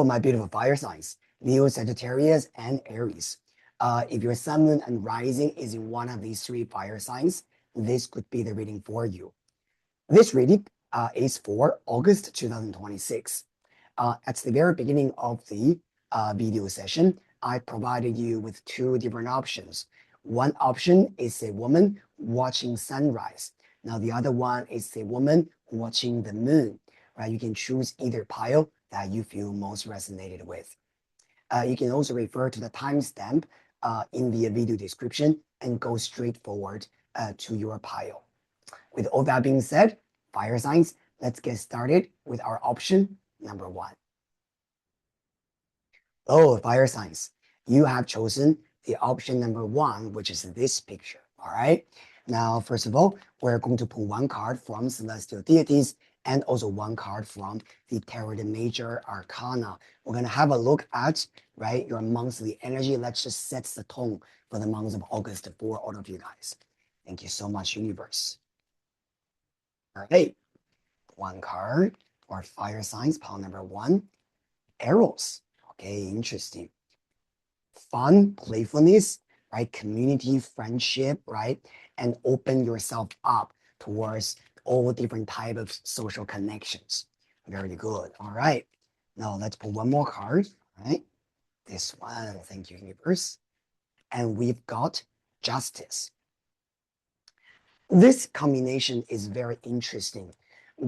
Hello, my beautiful fire signs, Leo, Sagittarius, and Aries. If your sun, moon, and rising is in one of these three fire signs, this could be the reading for you. This reading is for August 2026. At the very beginning of the video session, I provided you with two different options. One option is a woman watching sunrise. Now the other one is a woman watching the moon. Right? You can choose either pile that you feel most resonated with. You can also refer to the timestamp in the video description and go straight forward to your pile. With all that being said, fire signs, let's get started with our option number 1. Oh, fire signs, you have chosen the option number 1, which is this picture. All right. Now, first of all, we're going to pull one card from celestial deities and also one card from the Tarot de Major Arcana. We're going to have a look at, right, your monthly energy. Let's just set the tone for the month of August for all of you guys. Thank you so much, universe. All right, one card for fire signs, pile number 1, arrows. Okay, interesting. Fun, playfulness, right? Community, friendship, right? And open yourself up towards all different type of social connections. Very good. All right. Now let's pull one more card, right? This one. Thank you, universe. And we've got justice. This combination is very interesting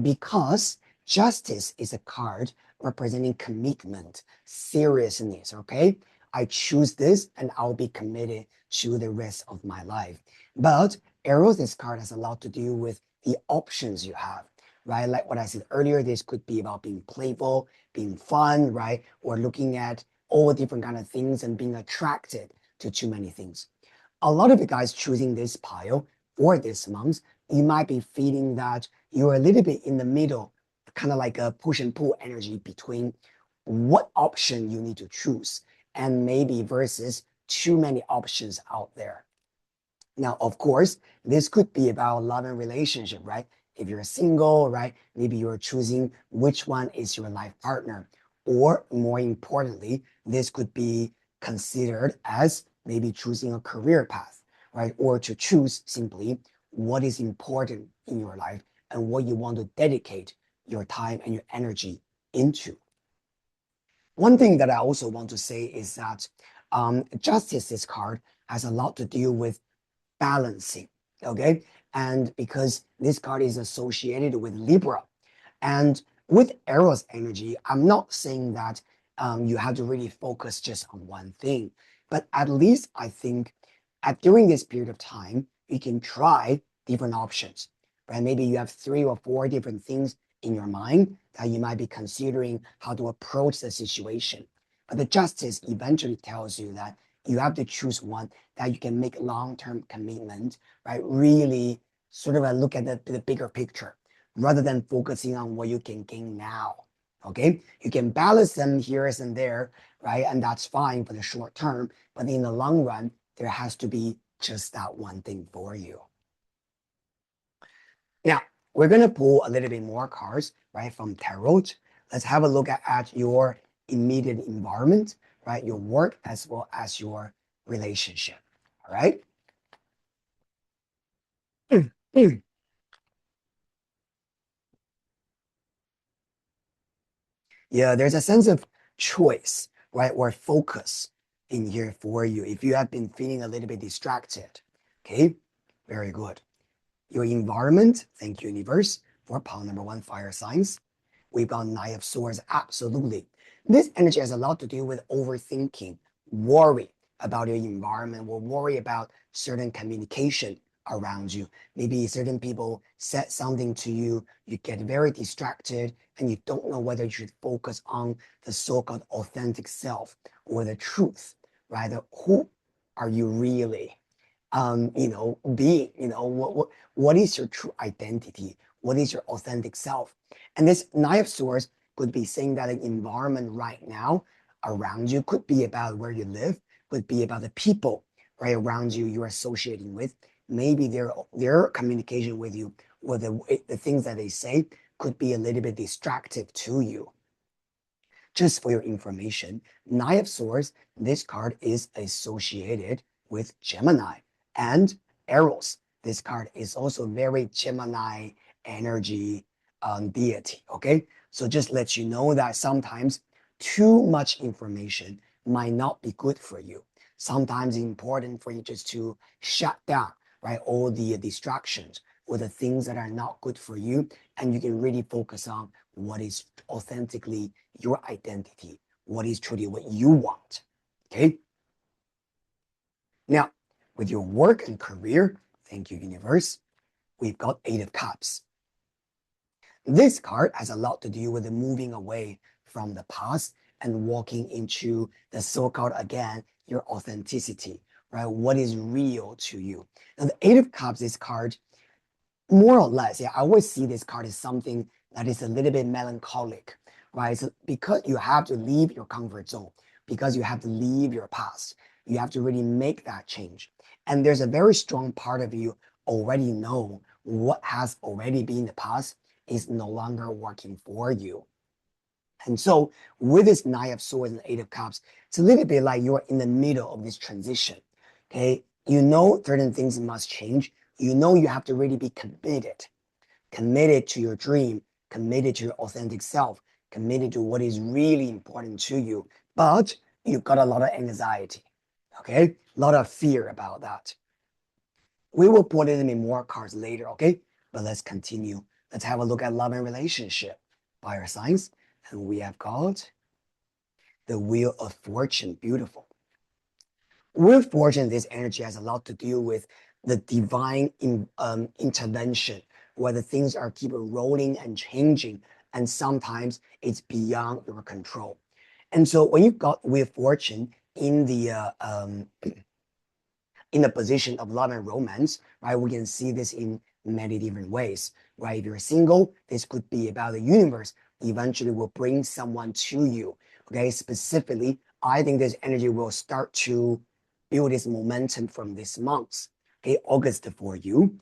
because justice is a card representing commitment, seriousness, okay? I choose this and I'll be committed to the rest of my life. But arrows, this card has a lot to do with the options you have, right? Like what I said earlier, this could be about being playful, being fun, right? Or looking at all different kind of things and being attracted to too many things. A lot of you guys choosing this pile for this month, you might be feeling that you're a little bit in the middle, kind of like a push and pull energy between what option you need to choose and maybe versus too many options out there. Now, of course, this could be about love and relationship, right? If you're single, right, maybe you're choosing which one is your life partner. Or more importantly, this could be considered as maybe choosing a career path, right? Or to choose simply what is important in your life and what you want to dedicate your time and your energy into. One thing that I also want to say is that justice, this card, has a lot to do with balancing, okay? And because this card is associated with Libra, and with Eros energy, I'm not saying that you have to really focus just on one thing, but at least I think during this period of time, you can try different options, right? Maybe you have 3 or 4 different things in your mind that you might be considering how to approach the situation. But the justice eventually tells you that you have to choose one that you can make long-term commitment, right? Really sort of look at the bigger picture rather than focusing on what you can gain now, okay? You can balance them here and there, right? And that's fine for the short term, but in the long run, there has to be just that one thing for you. Now, we're going to pull a little bit more cards, right, from tarot. Let's have a look at your immediate environment, right, your work as well as your relationship, all right? Yeah, there's a sense of choice, right, or focus in here for you if you have been feeling a little bit distracted, okay? Very good. Your environment, thank you, universe, for pile number 1, fire signs. We've got Knight of Swords, absolutely. This energy has a lot to do with overthinking, worry about your environment, or worry about certain communication around you. Maybe certain people said something to you, you get very distracted, and you don't know whether you should focus on the so-called authentic self or the truth, right? Who are you really? Being, what is your true identity? What is your authentic self? And this Knight of Swords could be saying that the environment right now around you could be about where you live, could be about the people right around you you're associating with. Maybe their communication with you or the things that they say could be a little bit distractive to you. Just for your information, Nine of Swords, this card is associated with Gemini and Eros. This card is also very Gemini energy deity, okay? So just let you know that sometimes too much information might not be good for you. Sometimes it's important for you just to shut down, right, all the distractions or the things that are not good for you, and you can really focus on what is authentically your identity, what is truly what you want, okay? Now, with your work and career, thank you, universe, we've got Eight of Cups. This card has a lot to do with the moving away from the past and walking into the so-called, again, your authenticity, right? What is real to you. Now, the Eight of Cups, this card, more or less, yeah, I always see this card as something that is a little bit melancholic, right? So because you have to leave your comfort zone, because you have to leave your past, you have to really make that change. And there's a very strong part of you already know what has already been in the past is no longer working for you. And so with this Nine of Swords and Eight of Cups, it's a little bit like you're in the middle of this transition. Okay. You know certain things must change. You know you have to really be committed to your dream, committed to your authentic self, committed to what is really important to you. But you've got a lot of anxiety. Okay. A lot of fear about that. We will put it in more cards later, okay? But let's continue. Let's have a look at love and relationship. Fire signs. And we have got the Wheel of Fortune. Beautiful. Wheel of Fortune, this energy has a lot to do with the divine intervention, where the things are keep rolling and changing, and sometimes it's beyond your control. And so when you got Wheel of Fortune in the position of love and romance, right? We can see this in many different ways, right? If you're single, this could be about the universe eventually will bring someone to you, okay? Specifically, I think this energy will start to build this momentum from this month, okay? August for you.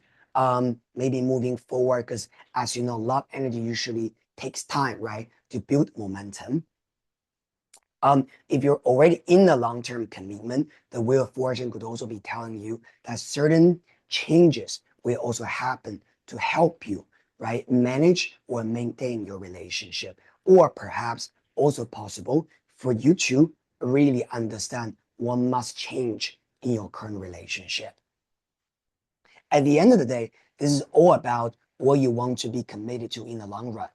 Maybe moving forward, because as you know, love energy usually takes time, right? To build momentum. If you're already in a long-term commitment, the Wheel of Fortune could also be telling you that certain changes will also happen to help you, right, manage or maintain your relationship, or perhaps also possible for you to really understand what must change in your current relationship. At the end of the day, this is all about what you want to be committed to in the long run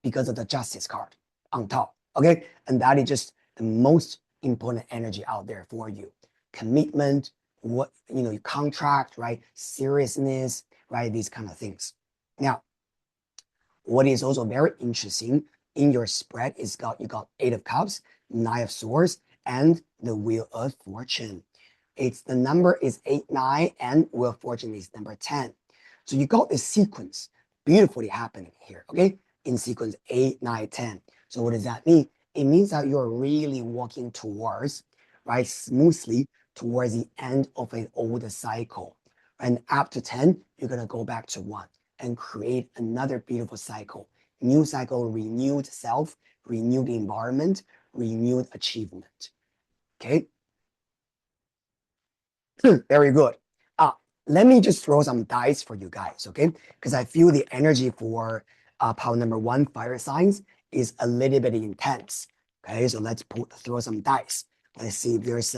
because of the Justice card on top, okay? And that is just the most important energy out there for you. Commitment, what, your contract, right? Seriousness, right? These kind of things. Now, what is also very interesting in your spread is you got Eight of Cups, Nine of Swords, and the Wheel of Fortune. The number is 8, 9, and Wheel of Fortune is number 10. So you got this sequence beautifully happening here, okay? In sequence 8, 9, 10. So what does that mean? It means that you're really walking towards, right, smoothly towards the end of an old cycle. And after 10, you're going to go back to 1 and create another beautiful cycle. New cycle, renewed self, renewed environment, renewed achievement. Okay? Very good. Let me just throw some dice for you guys, okay? Because I feel the energy for power number 1, fire signs, is a little bit intense. Okay, so let's throw some dice. Let's see if there's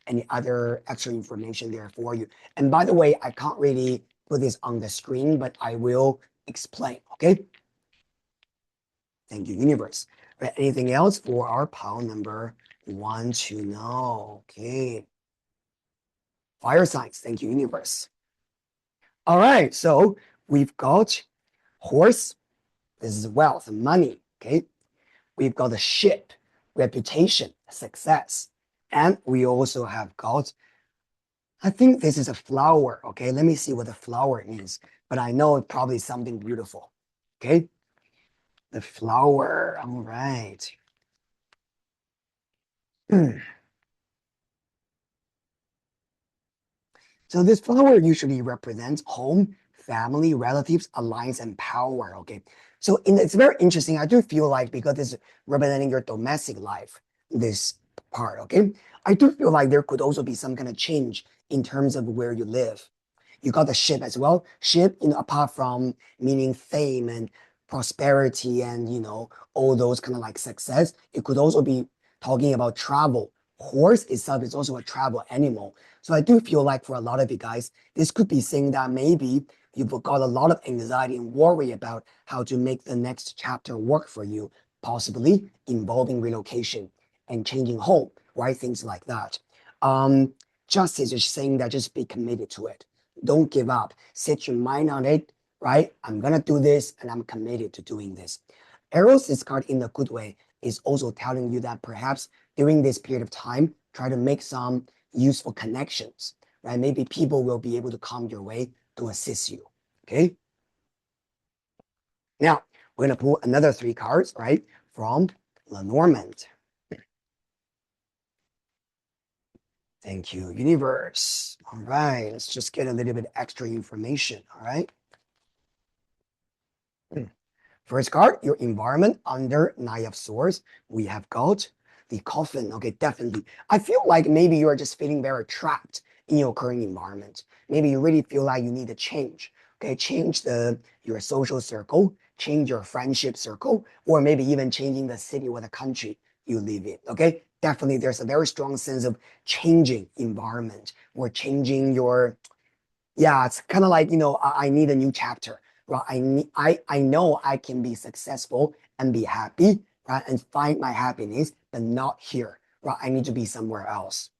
any other extra information there for you. And by the way, I can't really put this on the screen, but I will explain, okay? Thank you, universe. Right, anything else for our power number 1 to know? Okay. Fire signs. Thank you, universe. All right, so we've got horse. This is wealth and money. Okay. We've got the ship, reputation, success. And we also have got, I think this is a flower. Okay. Let me see what the flower means. But I know it's probably something beautiful. Okay. The flower. All right. So this flower usually represents home, family, relatives, alliance, and power. Okay. So it's very interesting. I do feel like because it's representing your domestic life, this part, okay? I do feel like there could also be some kind of change in terms of where you live. You got the ship as well. Ship, apart from meaning fame and prosperity and, all those kind of like success, it could also be talking about travel. Horse itself is also a travel animal. So I do feel like for a lot of you guys, this could be saying that maybe you've got a lot of anxiety and worry about how to make the next chapter work for you, possibly involving relocation and changing home, right? Things like that. Justice is saying that just be committed to it. Don't give up. Set your mind on it, right? I'm going to do this and I'm committed to doing this. Arrows, this card in a good way, is also telling you that perhaps during this period of time, try to make some useful connections, right? Maybe people will be able to come your way to assist you, okay? Now, we're going to pull another 3 cards, right, from Lenormand. Thank you, universe. All right, let's just get a little bit extra information, all right? First card, your environment under Knight of Swords. We have got the coffin. Okay, definitely. I feel like maybe you are just feeling very trapped in your current environment. Maybe you really feel like you need to change. Okay, change your social circle, change your friendship circle, or maybe even changing the city or the country you live in. Okay, definitely there's a very strong sense of changing environment or changing your, yeah, it's kind of like, I need a new chapter, right? I know I can be successful and be happy, right? And find my happiness, but not here, right? I need to be somewhere else.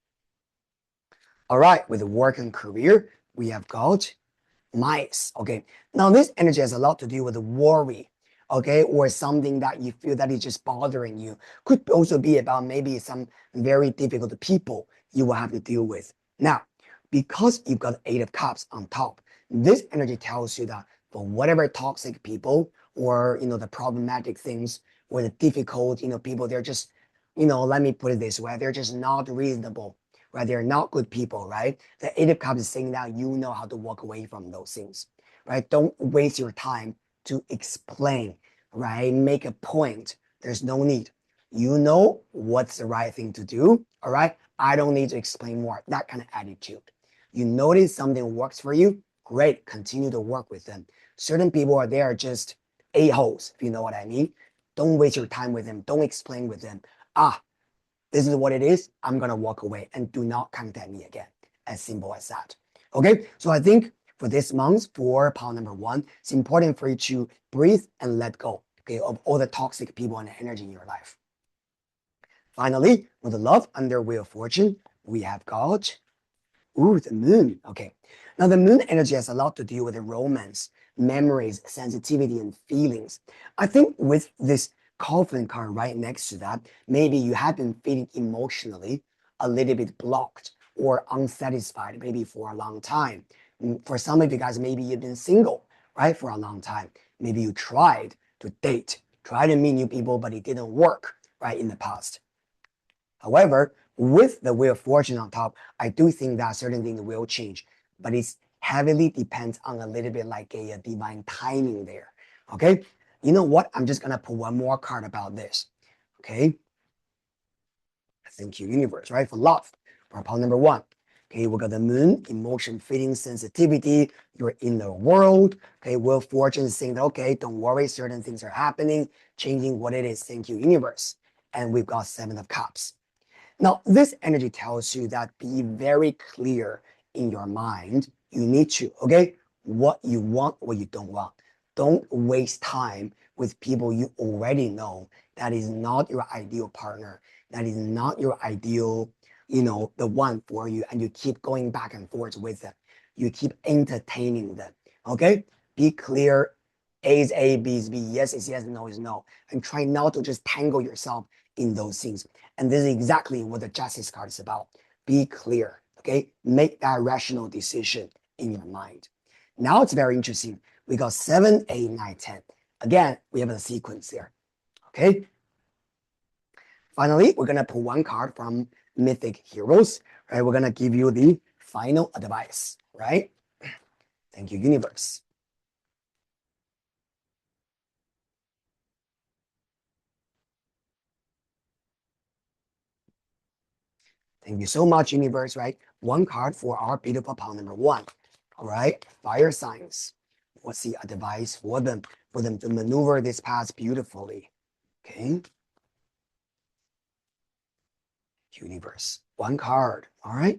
All right, with work and career, we have got mice. Okay, now this energy has a lot to do with worry, okay, or something that you feel that is just bothering you. Could also be about maybe some very difficult people you will have to deal with. Now, because you've got 8 of Cups on top, this energy tells you that for whatever toxic people or the problematic things or the difficult people, they're just let me put it this way, they're just not reasonable, right? They're not good people, right? The 8 of Cups is saying that you know how to walk away from those things, right? Don't waste your time to explain, right? Make a point. There's no need. You know what's the right thing to do, all right? I don't need to explain more. That kind of attitude. You notice something works for you, great. Continue to work with them. Certain people are there just a-holes, if you know what I mean. Don't waste your time with them. Don't explain with them. This is what it is. I'm going to walk away and do not contact me again. As simple as that. Okay. So I think for this month, for pile number 1, it's important for you to breathe and let go, okay, of all the toxic people and energy in your life. Finally, with the love under Wheel of Fortune, we have got, the moon. Okay. Now the moon energy has a lot to do with the romance, memories, sensitivity, and feelings. I think with this coffin card right next to that, maybe you have been feeling emotionally a little bit blocked or unsatisfied, maybe for a long time. For some of you guys, maybe you've been single, right, for a long time. Maybe you tried to date, try to meet new people, but it didn't work, right, in the past. However, with the Wheel of Fortune on top, I do think that certain things will change, but it's heavily depends on a little bit like a divine timing there. Okay, you know what? I'm just gonna put one more card about this. Okay, thank you, universe, right? For love, for pile number 1. Okay, we got the moon, emotion, feeling, sensitivity, your inner world. Okay, Wheel of Fortune is saying that, okay, don't worry, certain things are happening, changing what it is. Thank you, universe. And we've got 7 of Cups. Now, this energy tells you that be very clear in your mind. You need to, okay, what you want, what you don't want. Don't waste time with people you already know that is not your ideal partner, that is not your ideal, the one for you, and you keep going back and forth with them. You keep entertaining them, okay? Be clear. A is A, B is B, yes is yes, no is no. And try not to just tangle yourself in those things. And this is exactly what the Justice card is about. Be clear, okay? Make that rational decision in your mind. Now it's very interesting. We got 7, 8, 9, 10. Again, we have a sequence there, okay? Finally, we're going to pull one card from Mythic Heroes, right? We're going to give you the final advice, right? Thank you, universe. Thank you so much, universe, right? One card for our beautiful pile number one. All right, fire signs. What's the advice for them to maneuver this path beautifully? Okay, universe. One card. All right.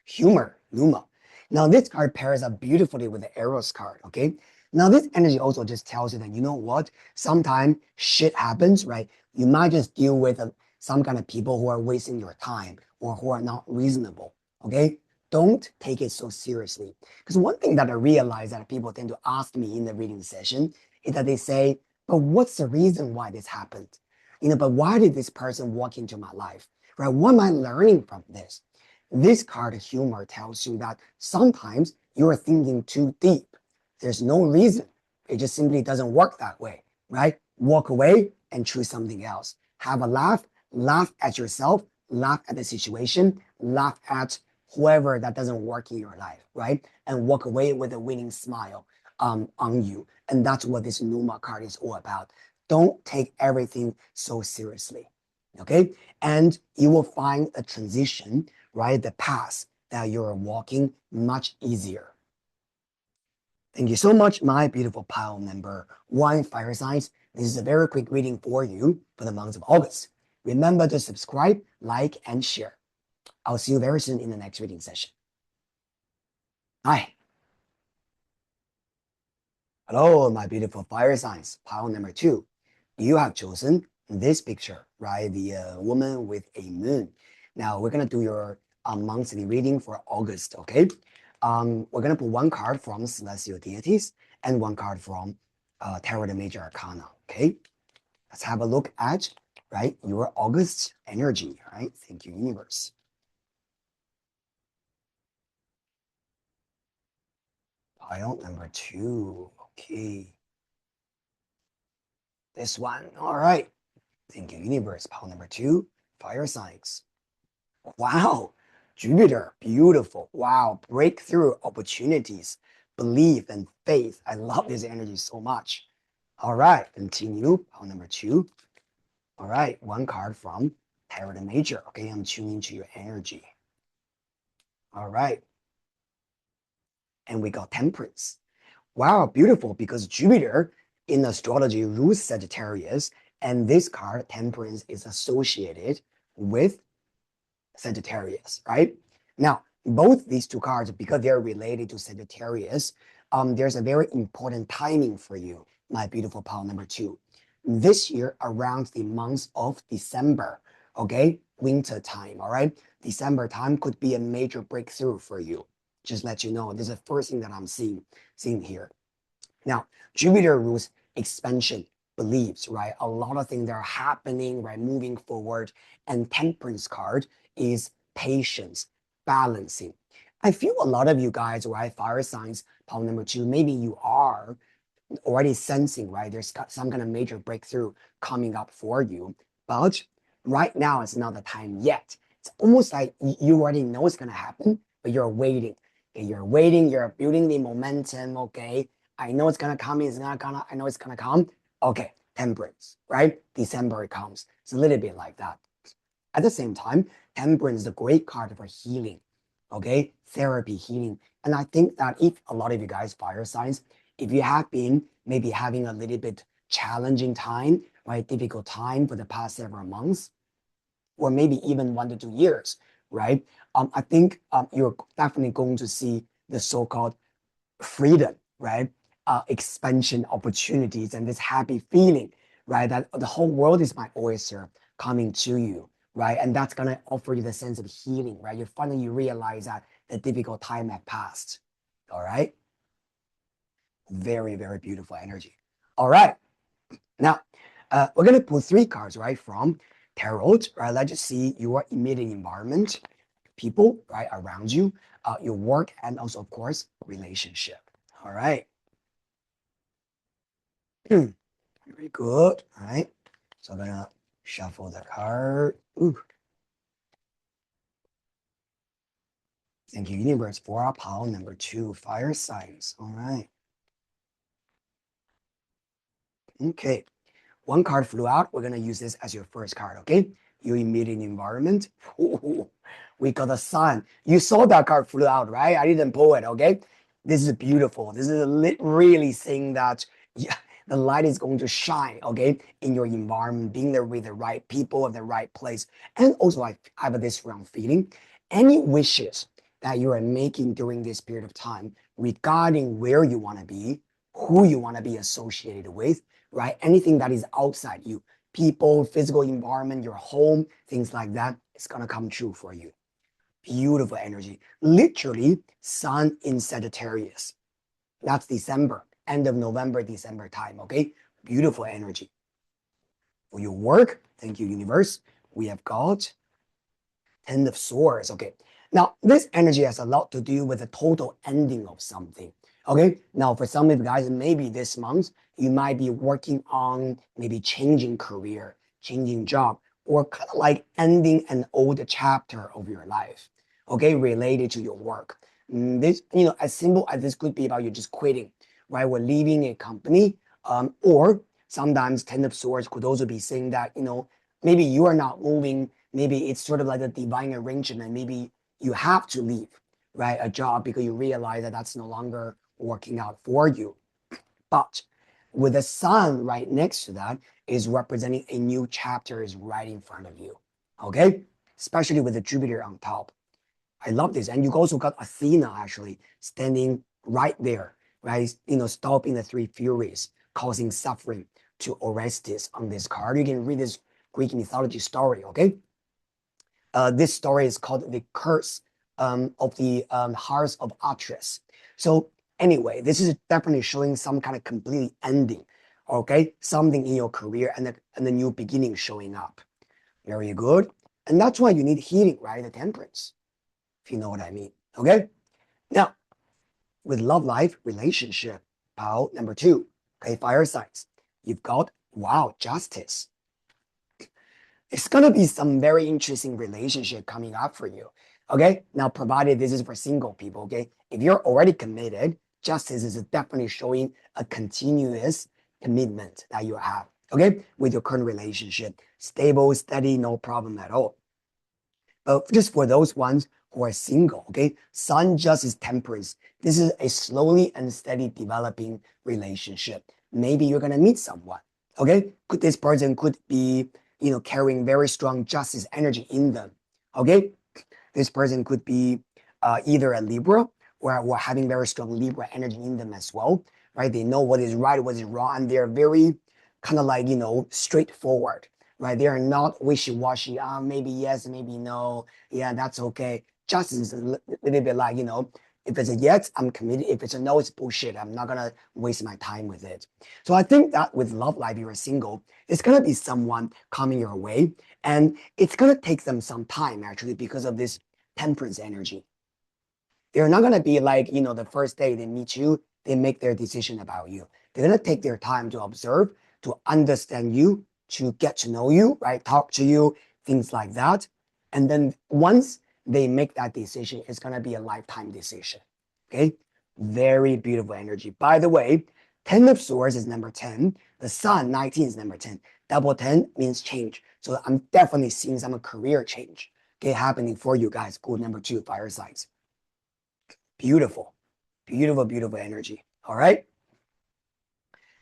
Humor, Numa. Now this card pairs up beautifully with the Eros card, okay? Now this energy also just tells you that, you know what? Sometimes shit happens, right? You might just deal with some kind of people who are wasting your time or who are not reasonable, okay? Don't take it so seriously. Because one thing that I realize that people tend to ask me in the reading session is that they say, but what's the reason why this happened? But why did this person walk into my life, right? What am I learning from this? This card of humor tells you that sometimes you're thinking too deep. There's no reason. It just simply doesn't work that way, right? Walk away and choose something else. Have a laugh at yourself, laugh at the situation, laugh at whoever that doesn't work in your life, right? And walk away with a winning smile on you. And that's what this Numa card is all about. Don't take everything so seriously, okay? And you will find a transition, right? The path that you're walking much easier. Thank you so much, my beautiful pile member one fire signs. This is a very quick reading for you for the month of August. Remember to subscribe, like, and share. I'll see you very soon in the next reading session. Hi. Hello, my beautiful fire signs. Pile number two. You have chosen this picture, right? The woman with a moon. Now we're gonna do your monthly reading for August, okay? We're gonna put one card from Celestial Deities and one card from Tarot the Major Arcana, okay? Let's have a look at, right, your August energy, right? Thank you, universe. Pile number two, okay. This one, all right. Thank you, universe. Pile number two, fire signs. Wow, Jupiter, beautiful. Wow, breakthrough opportunities, belief and faith. I love this energy so much. All right, continue. Pile number two. All right, one card from Tarot the Major. Okay, I'm tuning to your energy. All right, and we got Temperance. Wow, beautiful, because Jupiter in astrology rules Sagittarius, and this card, Temperance, is associated with Sagittarius, right? Now, both these two cards, because they're related to Sagittarius, there's a very important timing for you, my beautiful pile number two. This year, around the month of December, okay? Winter time, all right? December time could be a major breakthrough for you. Just let you know, this is the first thing that I'm seeing here. Now, Jupiter rules expansion, beliefs, right? A lot of things that are happening, right? Moving forward. And Temperance card is patience, balancing. I feel a lot of you guys, right? Fire signs, pile number two, maybe you are already sensing, right? There's got some kind of major breakthrough coming up for you. But right now, it's not the time yet. It's almost like you already know it's going to happen, but you're waiting. Okay? You're waiting, you're building the momentum. Okay. I know it's going to come. I know it's going to come. Okay. Temperance, right? December it comes. It's a little bit like that. At the same time, Temperance is a great card for healing. Okay. Therapy, healing. And I think that if a lot of you guys, fire signs, if you have been maybe having a little bit challenging time, right, difficult time for the past several months, or maybe even 1 to 2 years, right? I think you're definitely going to see the so-called freedom, right? Expansion opportunities and this happy feeling, right? That the whole world is my oyster coming to you, right? And that's gonna offer you the sense of healing, right? You finally realize that the difficult time had passed. All right. Very, very beautiful energy. All right. Now, we're going to pull three cards, right, from tarot, right? Let's just see your immediate environment, people, right, around you, your work, and also, of course, relationship. All right. Very good. All right. So I'm going to shuffle the card. Ooh. Thank you, universe, for our pile number two, fire signs. All right. Okay. One card flew out. We're going to use this as your first card, okay? your immediate environment. Ooh, we got the sun. You saw that card flew out, right? I didn't pull it, okay? This is beautiful. This is really saying that yeah, the light is going to shine, okay, in your environment, being there with the right people at the right place. And also, I have this strong feeling. Any wishes that you are making during this period of time regarding where you want to be, who you want to be associated with, right? Anything that is outside you, people, physical environment, your home, things like that, it's going to come true for you. Beautiful energy. Literally, sun in Sagittarius. That's December, end of November, December time, okay? Beautiful energy. For your work, thank you, universe. We have got Ten of Swords, okay? Now, this energy has a lot to do with the total ending of something, okay? Now, for some of you guys, maybe this month, you might be working on maybe changing career, changing job, or kind of like ending an old chapter of your life, okay, related to your work. This, as simple as this could be about you just quitting, right? We're leaving a company, or sometimes Ten of Swords could also be saying that, maybe you are not moving. Maybe it's sort of like a divine arrangement. Maybe you have to leave, right, a job because you realize that that's no longer working out for you. But with the sun right next to that is representing a new chapter is right in front of you, okay? Especially with the Jupiter on top. I love this. And you also got Athena actually standing right there, right? Stopping the three furies, causing suffering to Orestes on this card. You can read this Greek mythology story, okay? This story is called The Curse of the Hearts of Atreus. So anyway, this is definitely showing some kind of completely ending, okay? Something in your career and the new beginning showing up. Very good. And that's why you need healing, right? The temperance, if you know what I mean, okay? Now, with love life, relationship, pile number 2, okay, fire signs. You've got, wow, justice. It's going to be some very interesting relationship coming up for you. Okay. Now, provided this is for single people. Okay. If you're already committed, justice is definitely showing a continuous commitment that you have. Okay. With your current relationship, stable, steady, no problem at all. But just for those ones who are single, okay, sun justice temperance. This is a slowly and steady developing relationship. Maybe you're going to meet someone. Okay. This person could be carrying very strong justice energy in them. Okay, this person could be either a Libra or having very strong Libra energy in them as well, right? They know what is right, what is wrong, and they're very kind of like, straightforward, right? They are not wishy-washy. Maybe yes, maybe no. Yeah, that's okay. Justice is a little bit like, if it's a yes, I'm committed. If it's a no, it's bullshit. I'm not gonna waste my time with it. So I think that with love life, you're single, it's gonna be someone coming your way, and it's gonna take them some time actually because of this temperance energy. They're not gonna be like, the first day they meet you, they make their decision about you. They're gonna take their time to observe, to understand you, to get to know you, right? Talk to you, things like that. And then once they make that decision, it's gonna be a lifetime decision. Okay, very beautiful energy. By the way, 10 of Swords is number 10. The Sun, 19 is number 10. Double 10 means change. So I'm definitely seeing some career change, okay, happening for you guys. Good number 2, fire signs. Beautiful, beautiful, beautiful energy. All right.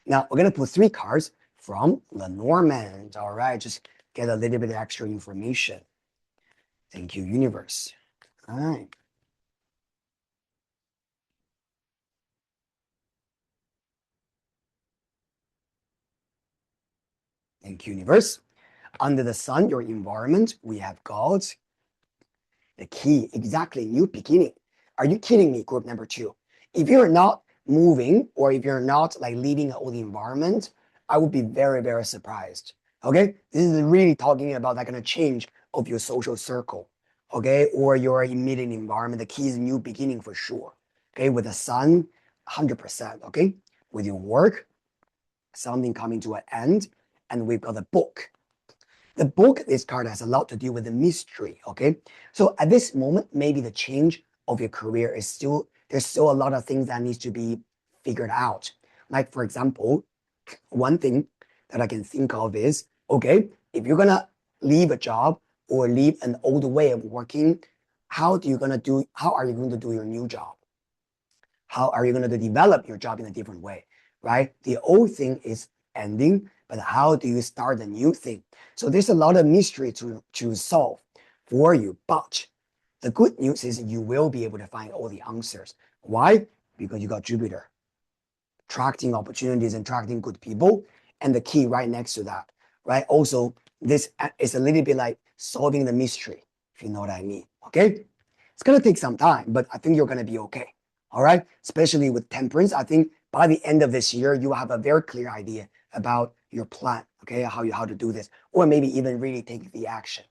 Now we're gonna put 3 cards from Lenormand. All right, just get a little bit of extra information. Thank you, universe. All right. Thank you, universe. Under the sun, your environment, we have got the key, exactly, new beginning. Are you kidding me, group number 2? If you're not moving or if you're not like leaving an old environment, I would be very, very surprised. Okay, this is really talking about that kind of change of your social circle, okay, or your immediate environment. The key is new beginning for sure. Okay, with the sun, 100%. Okay, with your work, something coming to an end, and we've got the book. The book, this card has a lot to do with the mystery, okay? So at this moment, maybe the change of your career is there's still a lot of things that needs to be figured out. Like, for example, one thing that I can think of is, okay, if you're gonna leave a job or leave an old way of working, how are you going to do your new job? How are you going to develop your job in a different way, right? The old thing is ending, but how do you start a new thing? So there's a lot of mystery to solve for you, but the good news is you will be able to find all the answers. Why? Because you got Jupiter, attracting opportunities and attracting good people, and the key right next to that, right? Also, this is a little bit like solving the mystery, if you know what I mean, okay? It's going to take some time, but I think you're going to be okay, all right? Especially with temperance, I think by the end of this year, you will have a very clear idea about your plan, okay? How to do this, or maybe even really take the action.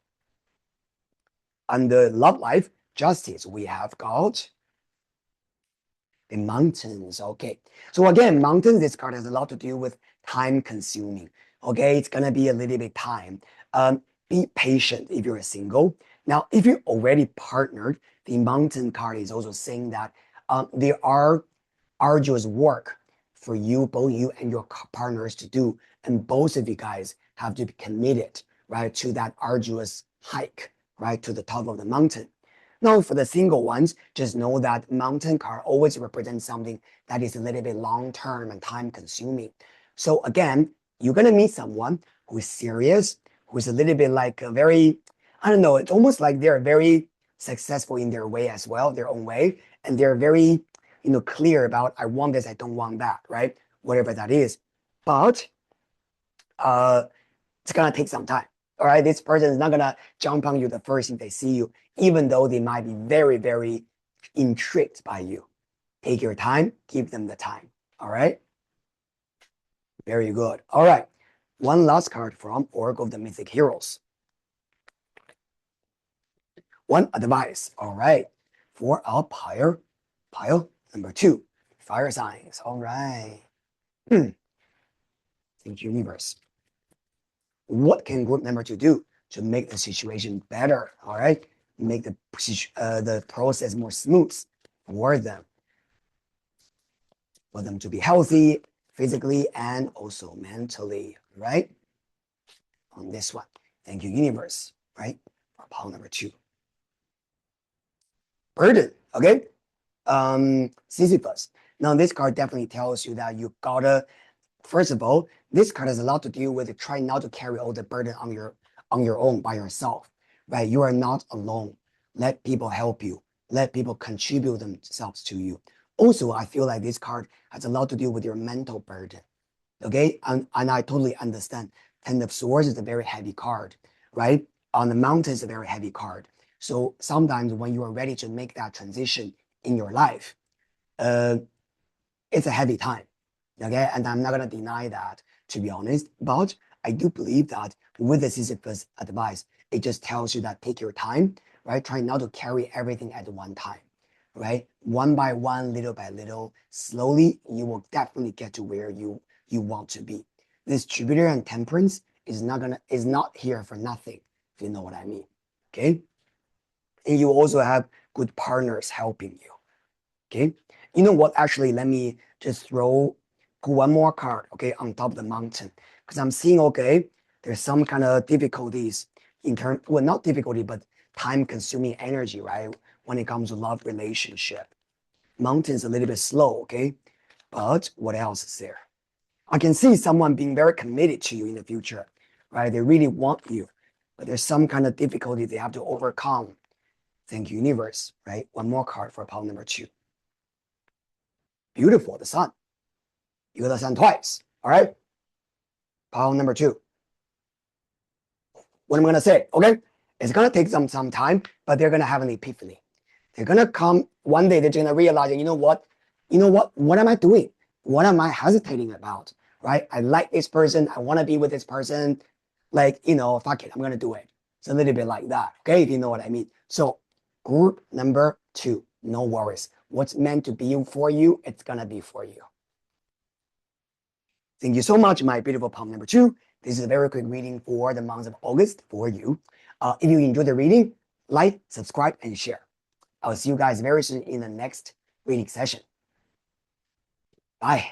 Under love life, justice, we have got the mountains, okay? So again, mountains, this card has a lot to do with time consuming, okay? It's gonna be a little bit time. Be patient if you're single. Now, if you're already partnered, the mountain card is also saying that there are arduous work for you, both you and your partners to do, and both of you guys have to be committed, right, to that arduous hike, right, to the top of the mountain. Now, for the single ones, just know that mountain card always represents something that is a little bit long-term and time-consuming. So again, you're gonna meet someone who is serious, who is a little bit like a very, I don't know, it's almost like they're very successful in their way as well, their own way, and they're very, clear about I want this, I don't want that, right? Whatever that is. But it's gonna take some time. All right, this person is not gonna jump on you the first thing they see you, even though they might be very, very intrigued by you. Take your time, give them the time. All right, very good. All right, one last card from Oracle of the Mythic Heroes. One advice. All right, for our pile number 2, fire signs. All right. Thank you, universe. What can group member to do to make the situation better? All right, make the process more smooth for them to be healthy physically and also mentally, right? On this one, thank you, universe, right? For pile number 2, burden. Okay, Sisyphus. Now this card definitely tells you that you gotta. First of all, this card has a lot to do with trying not to carry all the burden on your own by yourself, right? You are not alone. Let people help you. Let people contribute themselves to you. Also, I feel like this card has a lot to do with your mental burden, okay? And I totally understand. Ten of Swords is a very heavy card, right? On the Mountain is a very heavy card. So sometimes when you are ready to make that transition in your life, it's a heavy time. Okay, and I'm not gonna deny that, to be honest, but I do believe that with the Sisyphus advice, it just tells you that take your time, right? Try not to carry everything at one time, right? One by one, little by little, slowly, you will definitely get to where you want to be. This Jupiter and Temperance is not here for nothing, if you know what I mean. Okay, and you also have good partners helping you. Okay, you know what? Actually, let me just pull one more card, okay, on top of the mountain, because I'm seeing, okay, there's some kind of difficulties well, not difficulty, but time-consuming energy, right? When it comes to love relationship. Mountain's a little bit slow, okay? But what else is there? I can see someone being very committed to you in the future, right? They really want you, but there's some kind of difficulty they have to overcome. Thank you, universe, right? One more card for pile number 2. Beautiful, the sun. You got the sun twice, all right? Pile number 2. What am I gonna say? Okay, it's gonna take some time, but they're gonna have an epiphany. They're gonna come one day. They're gonna realize, you know what? What am I doing? What am I hesitating about? Right? I like this person. I want to be with this person. Like, fuck it. I'm gonna do it. It's a little bit like that. Okay, if you know what I mean. So, group number 2. No worries. What's meant to be for you, it's gonna be for you. Thank you so much, my beautiful palm number 2. This is a very quick reading for the month of August for you. If you enjoyed the reading, like, subscribe, and share. I'll see you guys very soon in the next reading session. Bye.